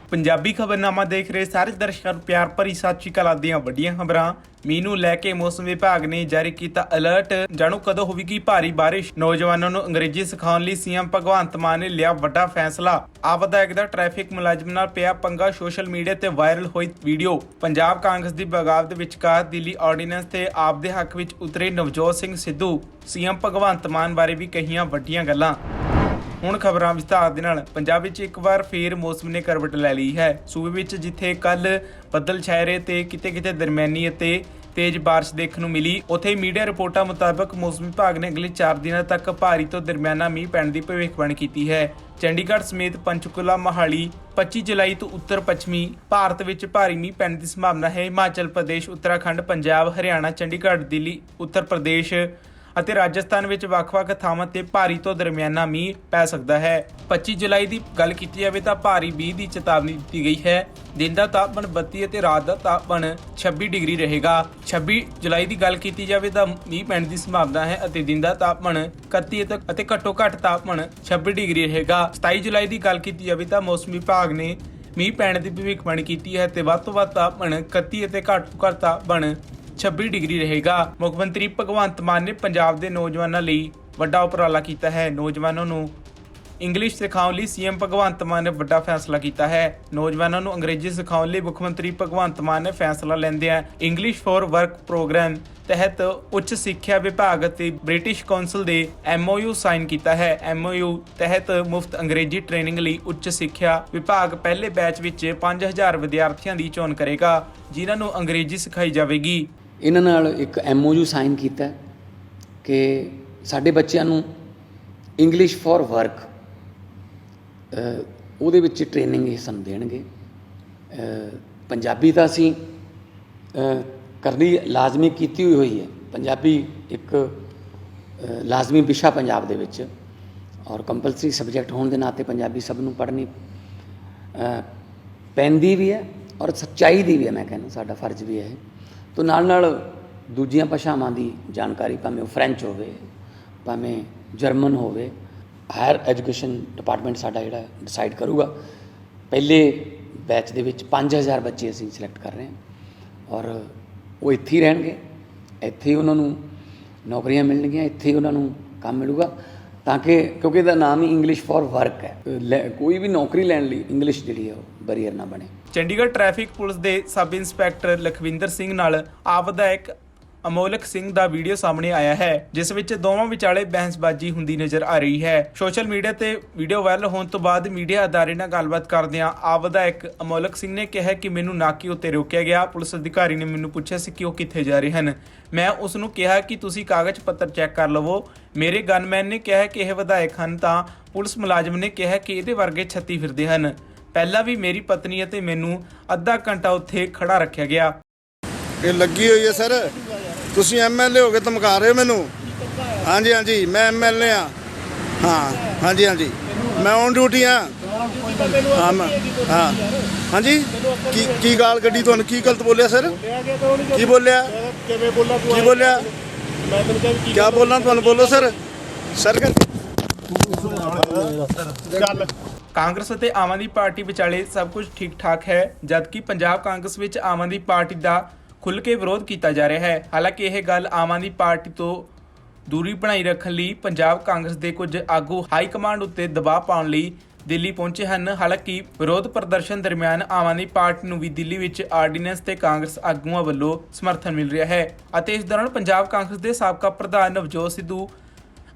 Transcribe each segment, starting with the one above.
पंजाबी खबरनामा देख रहे सारे दर्शकों ਨੂੰ ਪਿਆਰ ਭਰੀ ਸਤਿ ਸ਼੍ਰੀ ਅਕਾਲ ਦੀਆਂ ਵੱਡੀਆਂ ਖਬਰਾਂ। ਮੀਂਹ ਨੂੰ ਲੈ ਕੇ ਮੌਸਮ ਵਿਭਾਗ ਨੇ ਜਾਰੀ ਕੀਤਾ ਅਲਰਟ। ਜਾਣੋ ਕਦੋਂ ਹੋਵੇਗੀ ਭਾਰੀ ਬਾਰਿਸ਼। ਨੌਜਵਾਨਾਂ ਨੂੰ ਅੰਗਰੇਜ਼ੀ ਸਿਖਾਉਣ ਲਈ ਸੀਐਮ ਭਗਵੰਤ ਮਾਨ ਨੇ ਲਿਆ ਵੱਡਾ ਫੈਸਲਾ। ਆਪ ਵਿਧਾਇਕ ਦਾ ਟ੍ਰੈਫਿਕ ਮੁਲਾਜ਼ਮ ਨਾਲ ਪਿਆ ਪੰਗਾ। ਸੋਸ਼ਲ ਮੀਡੀਆ ਤੇ ਵਾਇਰਲ ਹੋਈ ਵੀਡੀਓ। ਪੰਜਾਬ ਕਾਂਗਰਸ ਦੀ ਬਗਾਵਤ ਵਿਚਕਾਰ ਦਿੱਲੀ ਆਰਡੀਨੈਂਸ ਤੇ ਆਪ ਦੇ ਹੱਕ ਵਿੱਚ ਉਤਰੇ ਨਵਜੋਤ ਸਿੰਘ ਸਿੱਧੂ। ਸੀਐਮ ਭਗਵੰਤ ਮਾਨ ਬਾਰੇ ਵੀ ਕਹੀਆਂ ਵੱਡੀਆਂ ਗੱਲਾਂ। ਹੁਣ ਖਬਰਾਂ ਵਿਸਤਾਰ ਦੇ ਨਾਲ। ਪੰਜਾਬ ਵਿੱਚ ਇੱਕ ਵਾਰ ਫੇਰ ਮੌਸਮ ਨੇ ਕਰਵਟ ਲੈ ਲਈ ਹੈ। ਸੂਬੇ ਵਿੱਚ ਜਿੱਥੇ ਕੱਲ ਬੱਦਲ ਛਾਏ ਰਹੇ ਤੇ ਕਿਤੇ ਦਰਮਿਆਨੀ ਅਤੇ ਤੇਜ਼ ਬਾਰਿਸ਼ ਦੇਖਣ ਨੂੰ ਮਿਲੀ, ਉੱਥੇ ਮੀਡੀਆ ਰਿਪੋਰਟਾਂ ਮੁਤਾਬਕ ਮੌਸਮ ਵਿਭਾਗ ਨੇ ਅਗਲੇ 4 ਦਿਨਾਂ ਤੱਕ ਭਾਰੀ ਤੋਂ ਦਰਮਿਆਨਾ ਮੀਂਹ ਪੈਣ ਦੀ ਭਵਿੱਖਬਾਣੀ ਕੀਤੀ ਹੈ। ਚੰਡੀਗੜ੍ਹ ਸਮੇਤ ਪੰਚਕੂਲਾ, ਮੋਹਾਲੀ 25 ਜੁਲਾਈ ਤੋਂ ਉੱਤਰ ਪੱਛਮੀ ਭਾਰਤ ਵਿੱਚ ਭਾਰੀ ਮੀਂਹ ਪੈਣ ਦੀ ਸੰਭਾਵਨਾ ਹੈ। ਹਿਮਾਚਲ ਪ੍ਰਦੇਸ਼, ਉੱਤਰਾਖੰਡ, ਪੰਜਾਬ, ਹਰਿਆਣਾ, ਚੰਡੀਗੜ੍ਹ, ਦਿੱਲੀ, ਉੱਤਰ ਪ੍ਰਦੇਸ਼ ਅਤੇ ਰਾਜਸਥਾਨ ਵਿੱਚ ਵੱਖ-ਵੱਖ ਥਾਵਾਂ ਤੇ ਭਾਰੀ ਤੋਂ ਦਰਮਿਆਨਾ ਮੀਂਹ ਪੈ ਸਕਦਾ ਹੈ। 25 ਜੁਲਾਈ ਦੀ ਗੱਲ ਕੀਤੀ ਜਾਵੇ ਤਾਂ ਭਾਰੀ ਮੀਂਹ ਦੀ ਚੇਤਾਵਨੀ ਦਿੱਤੀ ਗਈ ਹੈ। ਦਿਨ ਦਾ ਤਾਪਮਾਨ 32 ਅਤੇ ਰਾਤ ਦਾ ਤਾਪਮਾਨ 26 ਡਿਗਰੀ ਰਹੇਗਾ। 26 ਜੁਲਾਈ ਦੀ ਗੱਲ ਕੀਤੀ ਜਾਵੇ ਤਾਂ ਮੀਂਹ ਪੈਣ ਦੀ ਸੰਭਾਵਨਾ ਹੈ ਅਤੇ ਦਿਨ ਦਾ ਤਾਪਮਾਨ 31 ਅਤੇ ਘੱਟੋ ਘੱਟ ਤਾਪਮਾਨ 26 ਡਿਗਰੀ ਰਹੇਗਾ। 27 ਜੁਲਾਈ ਦੀ ਗੱਲ ਕੀਤੀ ਜਾਵੇ ਤਾਂ ਮੌਸਮ ਵਿਭਾਗ ਨੇ ਮੀਂਹ ਪੈਣ ਦੀ ਭਵਿੱਖਬਾਣੀ ਕੀਤੀ ਹੈ ਤੇ ਵੱਧ ਤੋਂ ਵੱਧ ਤਾਪਮਾਨ 31 ਅਤੇ ਘੱਟ ਤੋਂ ਘੱਟ ਤਾਪਮਾਨ 26 ਡਿਗਰੀ ਰਹੇਗਾ। ਮੁੱਖ ਮੰਤਰੀ ਭਗਵੰਤ ਮਾਨ ਨੇ ਪੰਜਾਬ ਦੇ ਨੌਜਵਾਨਾਂ ਲਈ ਵੱਡਾ ਉਪਰਾਲਾ ਕੀਤਾ ਹੈ। ਨੌਜਵਾਨਾਂ ਨੂੰ ਇੰਗਲਿਸ਼ ਸਿਖਾਉਣ ਲਈ ਸੀਐਮ ਭਗਵੰਤ ਮਾਨ ਨੇ ਵੱਡਾ ਫੈਸਲਾ ਕੀਤਾ ਹੈ। ਨੌਜਵਾਨਾਂ ਨੂੰ ਅੰਗਰੇਜ਼ੀ ਸਿਖਾਉਣ ਲਈ ਮੁੱਖ ਮੰਤਰੀ ਭਗਵੰਤ ਮਾਨ ਨੇ ਫੈਸਲਾ ਲੈਂਦਿਆਂ ਇੰਗਲਿਸ਼ ਫॉर ਵਰਕ ਪ੍ਰੋਗਰਾਮ ਤਹਿਤ ਉੱਚ ਸਿੱਖਿਆ ਵਿਭਾਗ ਅਤੇ ਬ੍ਰਿਟਿਸ਼ ਕੌਂਸਲ ਦੇ MOU ਸਾਈਨ ਕੀਤਾ ਹੈ। MOU ਤਹਿਤ ਮੁਫਤ ਅੰਗਰੇਜ਼ੀ ਟ੍ਰੇਨਿੰਗ ਲਈ ਉੱਚ ਸਿੱਖਿਆ ਵਿਭਾਗ ਪਹਿਲੇ ਬੈਚ ਵਿੱਚ 5000 ਵਿਦਿਆਰਥੀਆਂ ਦੀ ਚੋਣ ਕਰੇਗਾ, ਜਿਨ੍ਹਾਂ ਨੂੰ ਅੰਗਰੇਜ਼ੀ ਸਿਖਾਈ ਜਾਵੇਗੀ। ਇਹਨਾਂ ਨਾਲ ਇੱਕ MOU ਸਾਈਨ ਕੀਤਾ ਕਿ ਸਾਡੇ ਬੱਚਿਆਂ ਨੂੰ ਇੰਗਲਿਸ਼ ਫॉर ਵਰਕ ਉਹਦੇ ਵਿੱਚ ਟ੍ਰੇਨਿੰਗ ਇਹ ਸਾਨੂੰ ਦੇਣਗੇ। ਪੰਜਾਬੀ ਤਾਂ ਅਸੀਂ ਕਰਨੀ ਲਾਜ਼ਮੀ ਕੀਤੀ ਹੋਈ ਹੈ। ਪੰਜਾਬੀ ਇੱਕ ਲਾਜ਼ਮੀ ਵਿਸ਼ਾ ਪੰਜਾਬ ਦੇ ਵਿੱਚ ਔਰ ਕੰਪਲਸਰੀ ਸਬਜੈਕਟ ਹੋਣ ਦੇ ਨਾਤੇ ਪੰਜਾਬੀ ਸਭ ਨੂੰ ਪੜ੍ਹਨੀ ਪੈਂਦੀ ਵੀ ਹੈ ਔਰ ਸੱਚਾਈ ਦੀ ਵੀ ਹੈ। ਮੈਂ ਕਹਿੰਦਾ ਸਾਡਾ ਫਰਜ਼ ਵੀ ਹੈ। ਤੋ ਨਾਲ ਦੂਜੀਆਂ ਭਾਸ਼ਾਵਾਂ ਦੀ ਜਾਣਕਾਰੀ, ਭਾਵੇਂ ਉਹ ਫਰੈਂਚ ਹੋਵੇ, ਭਾਵੇਂ ਜਰਮਨ ਹੋਵੇ, ਹਾਇਰ ਐਜੂਕੇਸ਼ਨ ਡਿਪਾਰਟਮੈਂਟ ਸਾਡਾ ਜਿਹੜਾ ਡਿਸਾਈਡ ਕਰੂਗਾ। ਪਹਿਲੇ ਬੈਚ ਦੇ ਵਿੱਚ 5000 ਬੱਚੇ ਅਸੀਂ ਸਿਲੈਕਟ ਕਰ ਰਹੇ ਹਾਂ ਔਰ ਉਹ ਇੱਥੇ ਹੀ ਰਹਿਣਗੇ, ਇੱਥੇ ਹੀ ਉਹਨਾਂ ਨੂੰ ਨੌਕਰੀਆਂ ਮਿਲਣਗੀਆਂ, ਇੱਥੇ ਹੀ ਉਹਨਾਂ ਨੂੰ ਕੰਮ ਮਿਲੂਗਾ, ਤਾਂ ਕਿ ਕਿਉਂਕਿ ਇਹਦਾ ਨਾਮ ਹੀ ਇੰਗਲਿਸ਼ ਫॉर ਵਰਕ ਹੈ। ਕੋਈ ਵੀ ਨੌਕਰੀ ਲੈਣ ਲਈ ਇੰਗਲਿਸ਼ ਜਿਹੜੀ ਹੈ ਉਹ ਬੈਰੀਅਰ ਨਾ ਬਣੇ। ਚੰਡੀਗੜ੍ਹ ਟ੍ਰੈਫਿਕ ਪੁਲਿਸ ਦੇ ਸਬ ਇੰਸਪੈਕਟਰ ਲਖਵਿੰਦਰ ਸਿੰਘ ਨਾਲ ਆਪ ਵਿਧਾਇਕ ਅਮੋਲਕ ਸਿੰਘ ਦਾ ਵੀਡੀਓ ਸਾਹਮਣੇ ਆਇਆ ਹੈ, ਜਿਸ ਵਿੱਚ ਦੋਵਾਂ ਵਿਚਾਲੇ ਬਹਿਸਬਾਜ਼ੀ ਹੁੰਦੀ ਨਜ਼ਰ ਆ ਰਹੀ ਹੈ। ਸੋਸ਼ਲ ਮੀਡੀਆ ਤੇ ਵੀਡੀਓ ਵਾਇਰਲ ਹੋਣ ਤੋਂ ਬਾਅਦ ਮੀਡੀਆ ਅਦਾਰੇ ਨਾਲ ਗੱਲਬਾਤ ਕਰਦਿਆਂ ਆਪ ਵਿਧਾਇਕ ਅਮੋਲਕ ਸਿੰਘ ਨੇ ਕਿਹਾ ਕਿ ਮੈਨੂੰ ਨਾਕੇ ਉੱਤੇ ਰੋਕਿਆ ਗਿਆ। ਪੁਲਿਸ ਅਧਿਕਾਰੀ ਨੇ ਮੈਨੂੰ ਪੁੱਛਿਆ ਸੀ ਕਿ ਉਹ ਕਿੱਥੇ ਜਾ ਰਹੇ ਹਨ। ਮੈਂ ਉਸ ਨੂੰ ਕਿਹਾ ਕਿ ਤੁਸੀਂ ਕਾਗਜ਼ ਪੱਤਰ ਚੈੱਕ ਕਰ ਲਵੋ। ਮੇਰੇ ਗਨਮੈਨ ਨੇ ਕਿਹਾ ਕਿ ਇਹ ਵਿਧਾਇਕ ਹਨ ਤਾਂ ਪੁਲਿਸ ਮੁਲਾਜ਼ਮ ਨੇ ਕਿਹਾ ਕਿ ਇਹਦੇ ਵਰਗੇ 36 ਫਿਰਦੇ ਹਨ। ਪਹਿਲਾਂ ਵੀ ਮੇਰੀ ਪਤਨੀ ਅਤੇ ਮੈਨੂੰ ਅੱਧਾ ਘੰਟਾ ਉੱਥੇ ਖੜਾ ਰੱਖਿਆ ਗਿਆ। ਇਹ ਲੱਗੀ ਹੋਈ ਹੈ ਸਰ। ਤੁਸੀਂ MLA ਹੋ ਕੇ ਧਮਕਾ ਰਹੇ ਹੋ ਮੈਨੂੰ? ਹਾਂਜੀ ਮੈਂ MLA ਹਾਂ। ਹਾਂਜੀ ਮੈਂ ਔਨ ਡਿਊਟੀ ਹਾਂ। ਹਾਂਜੀ ਕੀ ਗਾਲ ਕੱਢੀ ਤੁਹਾਨੂੰ? ਕੀ ਗਲਤ ਬੋਲਿਆ ਸਰ? ਕੀ ਬੋਲਿਆ? ਕਿਆ ਬੋਲਣਾ ਤੁਹਾਨੂੰ? ਬੋਲੋ ਸਰ। ਕਾਂਗਰਸ ਅਤੇ ਆਮ ਆਦਮੀ ਪਾਰਟੀ ਵਿਚਾਲੇ ਸਭ ਕੁਝ ਠੀਕ ਠਾਕ ਹੈ, ਜਦਕਿ ਪੰਜਾਬ ਕਾਂਗਰਸ ਵਿੱਚ ਆਮ ਆਦਮੀ ਪਾਰਟੀ ਦਾ ਖੁੱਲ੍ਹ ਕੇ ਵਿਰੋਧ ਕੀਤਾ ਜਾ ਰਿਹਾ ਹੈ। ਹਾਲਾਂਕਿ ਇਹ ਗੱਲ ਆਮ ਆਦਮੀ ਪਾਰਟੀ ਤੋਂ ਦੂਰੀ ਬਣਾਈ ਰੱਖਣ ਲਈ ਪੰਜਾਬ ਕਾਂਗਰਸ ਦੇ ਕੁਝ ਆਗੂ ਹਾਈ ਕਮਾਂਡ ਉੱਤੇ ਦਬਾਅ ਪਾਉਣ ਲਈ ਦਿੱਲੀ ਪਹੁੰਚੇ ਹਨ। ਹਾਲਾਂਕਿ ਵਿਰੋਧ ਪ੍ਰਦਰਸ਼ਨ ਦਰਮਿਆਨ ਆਮ ਆਦਮੀ ਪਾਰਟੀ ਨੂੰ ਵੀ ਦਿੱਲੀ ਵਿੱਚ ਆਰਡੀਨੈਂਸ ਤੇ ਕਾਂਗਰਸ ਆਗੂਆਂ ਵੱਲੋਂ ਸਮਰਥਨ ਮਿਲ ਰਿਹਾ ਹੈ ਅਤੇ ਇਸ ਦੌਰਾਨ ਪੰਜਾਬ ਕਾਂਗਰਸ ਦੇ ਸਾਬਕਾ ਪ੍ਰਧਾਨ ਨਵਜੋਤ ਸਿੱਧੂ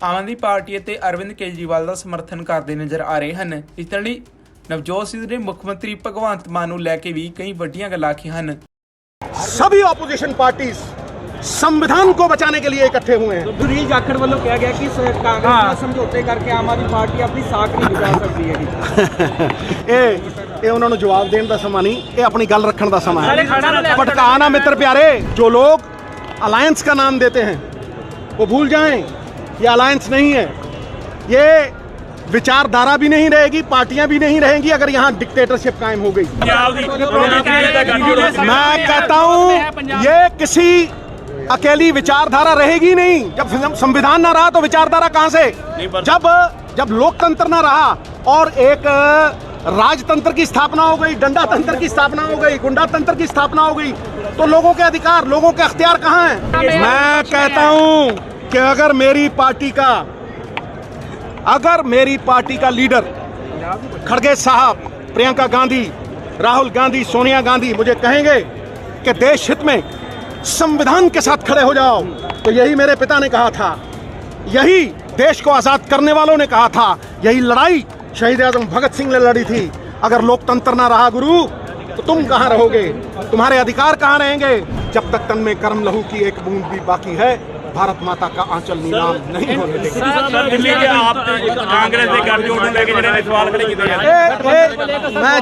ਆਮ ਆਦਮੀ ਪਾਰਟੀ ਅਤੇ ਅਰਵਿੰਦ ਕੇਜਰੀਵਾਲ ਦਾ ਸਮਰਥਨ ਕਰਦੇ ਨਜ਼ਰ ਆ ਰਹੇ ਹਨ। ਇਸ ਲਈ ਨਵਜੋਤ ਸਿੱਧੂ ਨੇ ਮੁੱਖ ਮੰਤਰੀ ਭਗਵੰਤ ਮਾਨ ਨੂੰ ਲੈ ਕੇ ਵੀ ਕਈ ਵੱਡੀਆਂ ਗੱਲਾਂ ਆਖੀਆਂ ਹਨ। सभी ऑपोजिशन पार्टीज संविधान को बचाने के लिए इकट्ठे हुए हैं। सुनील जाखड़ वालों कहा गया कि कांग्रेस ਨਾਲ ਸਮਝੌਤੇ ਕਰਕੇ ਆਮ ਆਦਮੀ ਪਾਰਟੀ ਆਪਣੀ ਸਾਖ ਨਹੀਂ ਬਚਾ ਸਕਦੀ ਹੈ। ਇਹ ਉਹਨਾਂ ਨੂੰ ਜਵਾਬ ਦੇਣ ਦਾ ਸਮਾਂ ਨਹੀਂ, ਇਹ ਆਪਣੀ ਗੱਲ ਰੱਖਣ ਦਾ ਸਮਾਂ है। भटकाना मित्र प्यारे, जो लोग अलायंस का नाम देते हैं वो भूल जाएं ये अलायंस नहीं है। ये विचारधारा भी नहीं रहेगी, पार्टियां भी नहीं रहेंगी अगर यहाँ डिक्टेटरशिप कायम हो गई। मैं कहता हूँ ये किसी अकेली विचारधारा रहेगी नहीं। जब संविधान ना रहा तो विचारधारा कहाँ से? जब लोकतंत्र ना रहा और एक राजतंत्र की स्थापना हो गई, डंडा तंत्र की स्थापना हो गई, गुंडा तंत्र की स्थापना हो गई, तो लोगों के अधिकार, लोगों के अख्तियार कहाँ हैं? मैं कहता हूं कि अगर मेरी पार्टी का लीडर खड़गे साहब, प्रियंका गांधी, राहुल गांधी, सोनिया गांधी मुझे कहेंगे कि देश हित में संविधान के साथ खड़े हो जाओ, तो यही मेरे पिता ने कहा था, यही देश को आजाद करने वालों ने कहा था, यही लड़ाई शहीद आजम भगत सिंह ने लड़ी थी। अगर लोकतंत्र ना रहा गुरु, तो तुम कहां रहोगे? तुम्हारे अधिकार कहां रहेंगे? जब तक तन में कर्म लहू की एक बूंद भी बाकी है, भारत माता का आंचल नीलाम नहीं होने देगा। दिल्ली के आप कांग्रेस के गठजोड़ ਨੂੰ ਲੈ ਕੇ ਜਿਹੜੇ सवाल खड़े किए जा मैं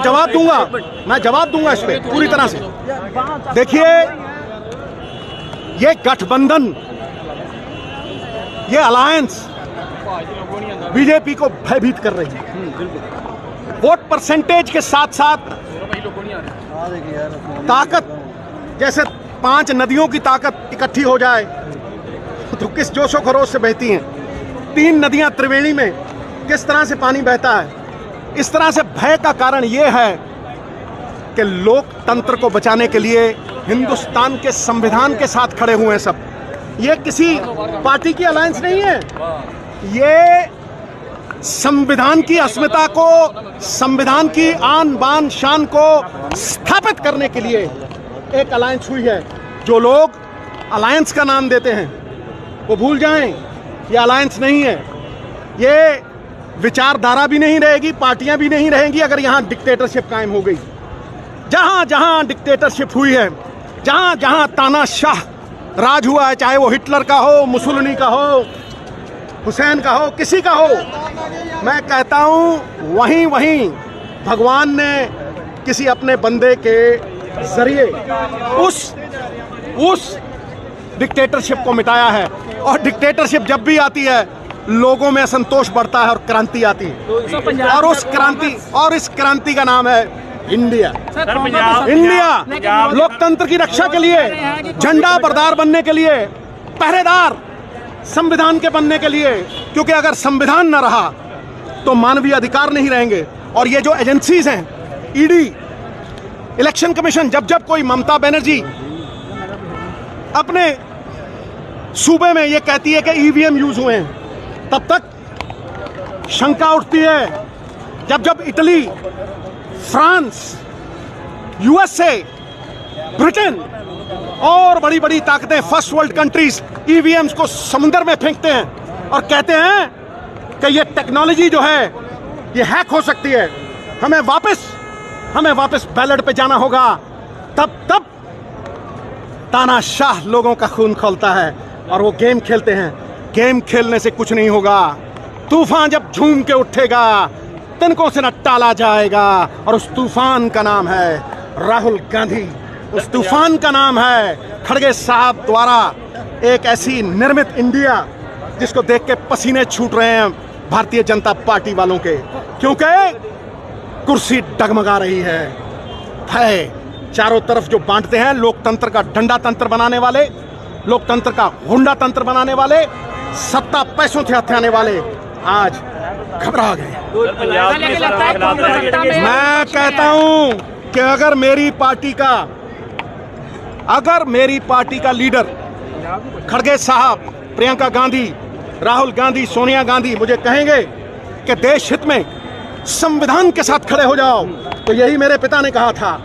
जवाब दूंगा इस पे पूरी तरह से। देखिए, ये गठबंधन, ये अलायंस बीजेपी को भयभीत कर रही है। वोट परसेंटेज के साथ साथ ताकत, जैसे 5 नदियों की ताकत इकट्ठी हो जाए तो किस जोशो खरोश से बहती हैं। 3 नदियां त्रिवेणी में किस तरह से पानी बहता है। इस तरह से भय का कारण यह है कि लोकतंत्र को बचाने के लिए हिंदुस्तान के संविधान के साथ खड़े हुए हैं सब। ये किसी पार्टी की अलायंस नहीं है, ये संविधान की अस्मिता को, संविधान की आन बान शान को स्थापित करने के लिए एक अलायंस हुई है। जो लोग अलायंस का नाम देते हैं वो भूल जाएं, ये अलायंस नहीं है, ये विचारधारा भी नहीं रहेगी, पार्टियां भी नहीं रहेंगी अगर यहां डिक्टेटरशिप कायम हो गई। जहां जहां डिक्टेटरशिप हुई है, जहां जहां तानाशाह राज हुआ है, चाहे वो हिटलर का हो, मुसोलिनी का हो, हुसैन का हो, किसी का हो, मैं कहता हूं वहीं वहीं भगवान ने किसी अपने बंदे के जरिए उस डिक्टेटरशिप को मिटाया है। और डिक्टेटरशिप जब भी आती है, लोगों में असंतोष बढ़ता है और क्रांति आती है, और इस क्रांति का नाम है इंडिया। इंडिया लोकतंत्र की रक्षा के लिए, झंडा बरदार बनने के लिए, पहरेदार संविधान के बनने के लिए, क्योंकि अगर संविधान न रहा तो मानवीय अधिकार नहीं रहेंगे। और ये जो एजेंसीज हैं, ईडी, इलेक्शन कमीशन, जब कोई ममता बनर्जी अपने सूबे में ये कहती है कि ईवीएम यूज हुए हैं, तब तक शंका उठती है। जब इटली, फ्रांस, यूएसए, ब्रिटेन और बड़ी बड़ी ताकतें, फर्स्ट वर्ल्ड कंट्रीज ईवीएम्स को समुद्र में फेंकते हैं और कहते हैं कि ये टेक्नोलॉजी जो है ये हैक हो सकती है, हमें वापस बैलेट पे जाना होगा, तब तानाशाह लोगों का खून खोलता है और वो गेम खेलते हैं। गेम खेलने से कुछ नहीं होगा। तूफान जब झूम के उठेगा, तिनकों से न टाला जाएगा, और उस तूफान का नाम है राहुल गांधी, उस तूफान का नाम है खड़गे साहब द्वारा एक ऐसी निर्मित इंडिया जिसको देख के पसीने छूट रहे हैं भारतीय जनता पार्टी वालों के, क्योंकि कुर्सी डगमगा रही है। भय चारों तरफ जो बांटते हैं, लोकतंत्र का डंडा तंत्र बनाने वाले, लोकतंत्र का गुंडा तंत्र बनाने वाले, सत्ता पैसों से हथियाने वाले, आज घबरा गए। मैं कहता हूं कि अगर मेरी पार्टी का लीडर खड़गे साहब, प्रियंका गांधी, राहुल गांधी, सोनिया गांधी मुझे कहेंगे कि देश हित में संविधान के साथ खड़े हो जाओ, तो यही मेरे पिता ने कहा था,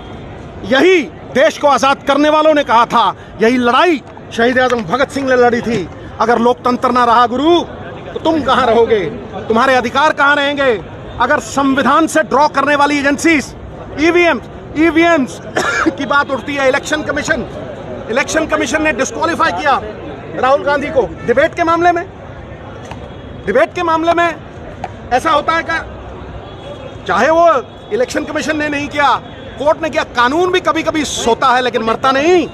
यही देश को आजाद करने वालों ने कहा था, यही लड़ाई शहीद आजम भगत सिंह ने लड़ी थी। अगर लोकतंत्र ना रहा गुरु, तो तुम कहां रहोगे? तुम्हारे अधिकार कहां रहेंगे? अगर संविधान से ड्रॉ करने वाली एजेंसीज, ईवीएम्स की बात उठती है, इलेक्शन कमीशन ने डिस्क्वालीफाई किया राहुल गांधी को डिबेट के मामले में ऐसा होता है क्या? चाहे वो इलेक्शन कमीशन ने नहीं किया, कोर्ट ने किया, कानून भी कभी कभी सोता है लेकिन मरता नहीं।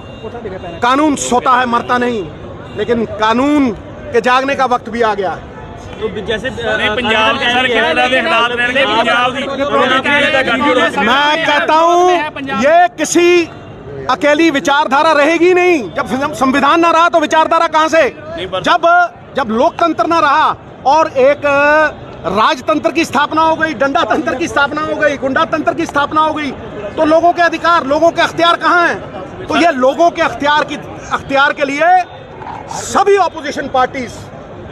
कानून सोता है, मरता नहीं, लेकिन कानून के जागने का वक्त भी आ गया है। तो जैसे पंजाब के सर किस तरह के हालात रहने पंजाब मैं कहता हूं ये किसी अकेली विचारधारा रहेगी नहीं। जब संविधान ना रहा तो विचारधारा कहां से? जब लोकतंत्र ना रहा और एक राजतंत्र की स्थापना हो गई, डंडा तंत्र की स्थापना हो गई, गुंडा तंत्र की स्थापना हो गई, तो लोगों के अधिकार, लोगों के अख्तियार कहाँ हैं? तो ये लोगों के अख्तियार के लिए सभी ऑपोजिशन पार्टीज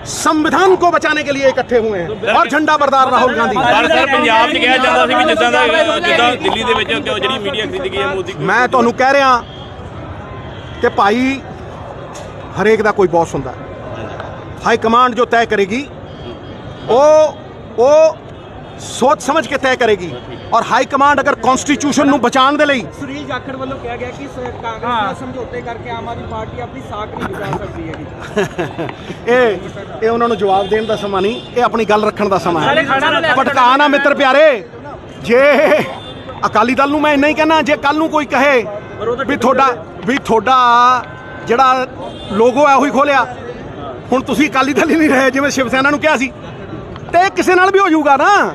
संविधान को बचाने के लिए इकट्ठे हुए हैं और झंडा बरदार राहुल गांधी। ਪਰ ਸਰ ਪੰਜਾਬ 'ਚ ਕਿਹਾ ਜਾਂਦਾ ਸੀ ਵੀ ਜਿੱਦਾਂ ਦਿੱਲੀ ਦੇ ਵਿੱਚ ਜਿਹੜੀ ਮੀਡੀਆ ਖਰੀਦੀ ਗਈ ਹੈ ਮੋਦੀ मैं ਤੁਹਾਨੂੰ ਕਹਿ ਰਿਹਾ ਕਿ ਭਾਈ ਹਰੇਕ ਦਾ ਕੋਈ ਬੌਸ ਹੁੰਦਾ ਹੈ। ਹਾਈ ਕਮਾਂਡ ਜੋ ਤੈਅ ਕਰੇਗੀ ਉਹ ਸੋਚ ਸਮਝ ਕੇ ਤੈਅ ਕਰੇਗੀ ਔਰ ਹਾਈ ਕਮਾਂਡ ਅਗਰ ਕਨਸਟੀਟਿਊਸ਼ਨ ਨੂੰ ਬਚਾਉਣ ਦੇ ਲਈ ਸੁਨੀਲ ਜਾਖੜ ਵੱਲੋਂ ਕਿਹਾ ਗਿਆ ਕਿ ਕਾਂਗਰਸ ਨਾਲ ਸਮਝੌਤੇ ਕਰਕੇ ਆਮ ਆਦਮੀ ਪਾਰਟੀ ਆਪਣੀ ਸਾਖ ਨਹੀਂ ਬਚਾ ਸਕਦੀ ਹੈਗੀ। ਇਹ ਉਹਨਾਂ ਨੂੰ ਜਵਾਬ ਦੇਣ ਦਾ ਸਮਾਂ ਨਹੀਂ, ਇਹ ਆਪਣੀ ਗੱਲ ਰੱਖਣ ਦਾ ਸਮਾਂ ਹੈ। ਭਟਕਾ ਨਾ ਮਿੱਤਰ ਪਿਆਰੇ, ਜੇ ਅਕਾਲੀ ਦਲ ਨੂੰ ਮੈਂ ਇੰਨਾ ਹੀ ਕਹਿਣਾ, ਜੇ ਕੱਲ ਨੂੰ ਕੋਈ ਕਹੇ ਵੀ ਤੁਹਾਡਾ ਜਿਹੜਾ ਲੋਗੋ ਹੈ ਉਹੀ ਖੋਲਿਆ, ਹੁਣ ਤੁਸੀਂ ਅਕਾਲੀ ਦਲ ਹੀ ਨਹੀਂ ਰਹੇ ਜਿਵੇਂ शिव सेना ਨੂੰ ਕਿਹਾ ਸੀ, ਤੇ ਇਹ ਕਿਸੇ ਨਾਲ भी हो जाऊगा ना,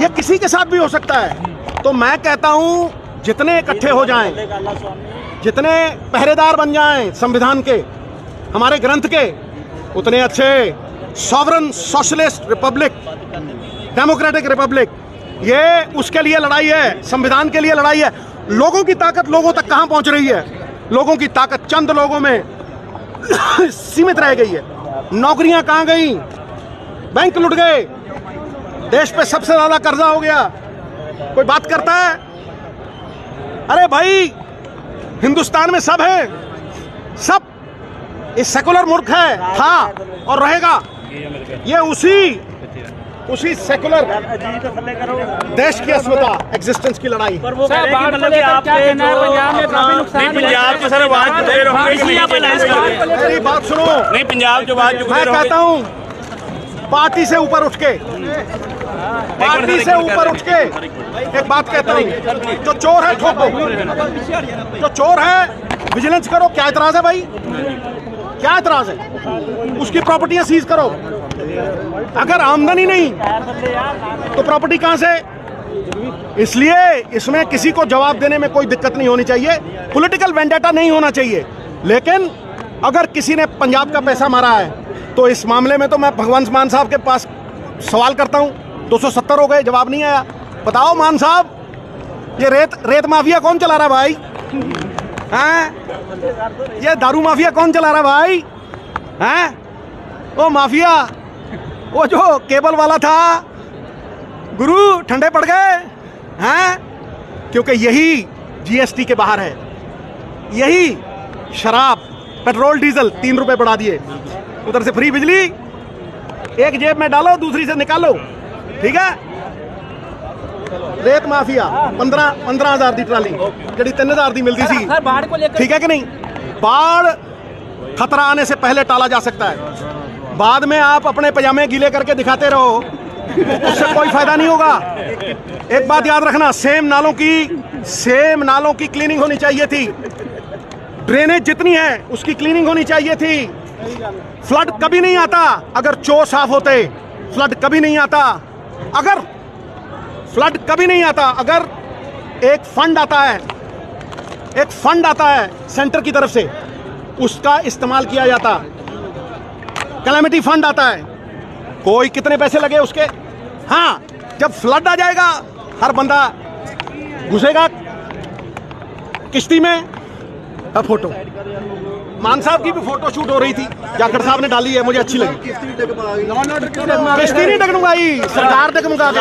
ये किसी के साथ भी हो सकता है। तो मैं कहता हूं जितने इकट्ठे हो जाएं, जितने पहरेदार बन जाएं संविधान के, हमारे ग्रंथ के, उतने अच्छे। Sovereign socialist Republic, democratic Republic, ये उसके लिए लड़ाई है, संविधान के लिए लड़ाई है। लोगों की ताकत लोगों तक कहां पहुंच रही है? लोगों की ताकत चंद लोगों में सीमित रह गई है। नौकरियां कहां गई? बैंक लुट गए, देश पे सबसे ज्यादा कर्जा हो गया। कोई बात करता है? अरे भाई, हिंदुस्तान में सब है, सब। ये सेकुलर मुल्क है, था और रहेगा। ये उसी सेकुलर देश की अस्मिता, एग्जिस्टेंस की लड़ाई। ਪੰਜਾਬ 'ਚ ਸਰ ਆਵਾਜ਼ ਚੁੱਕਦੇ ਰਹੋਗੇ ਕਿ ਨਹੀਂ? मेरी बात सुनो, ਨਹੀਂ ਪੰਜਾਬ 'ਚ ਆਵਾਜ਼ ਚੁੱਕਦੇ मैं ਰਹੋਗੇ। कहता हूं पार्टी से ऊपर उठ के, एक बात कहता हूं, जो चोर है ठोक दो, जो चोर है विजिलेंस करो। क्या एतराज है भाई? क्या एतराज है? उसकी प्रॉपर्टियां सीज करो। अगर आमदनी नहीं तो प्रॉपर्टी कहां से? इसलिए इसमें किसी को जवाब देने में कोई दिक्कत नहीं होनी चाहिए, पॉलिटिकल वेंडेटा नहीं होना चाहिए। लेकिन अगर किसी ने पंजाब का पैसा मारा है तो इस मामले में तो मैं भगवंत मान साहब के पास सवाल करता हूं। 270 हो गए, जवाब नहीं आया। बताओ मान साहब, ये रेत माफिया कौन चला रहा है भाई? हैं? ये दारू माफिया कौन चला रहा है भाई? हैं? वो माफिया, वो जो केबल वाला था, गुरु ठंडे पड़ गए हैं, क्योंकि यही जीएसटी के बाहर है। यही शराब, पेट्रोल, डीजल 3 रुपए बढ़ा दिए, उधर से फ्री बिजली, एक जेब में डालो दूसरी से निकालो। ठीक है? रेत माफिया 15,000 दी ट्राली, जी 3,000 दी मिलती सी। ठीक है कि नहीं? बाढ़ खतरा आने से पहले टाला जा सकता है। बाद में आप अपने पजामे गीले करके दिखाते रहो, उससे कोई फायदा नहीं होगा। एक बात याद रखना, सेम नालों की क्लीनिंग होनी चाहिए थी। ड्रेनेज जितनी है उसकी क्लीनिंग होनी चाहिए थी। फ्लड कभी नहीं आता अगर चो साफ होते। फ्लड कभी नहीं आता अगर एक फंड आता है सेंटर की तरफ से, उसका इस्तेमाल किया जाता। कैलेमिटी फंड आता है, कोई कितने पैसे लगे उसके? हाँ, जब फ्लड आ जाएगा हर बंदा घुसेगा किश्ती में। अब फोटो मान साहब की भी फोटो शूट हो रही थी, जाखड़ साहब ने डाली है, मुझे अच्छी लगी। किश्ती नहीं डगमगाई, सरकार डगमगा गई।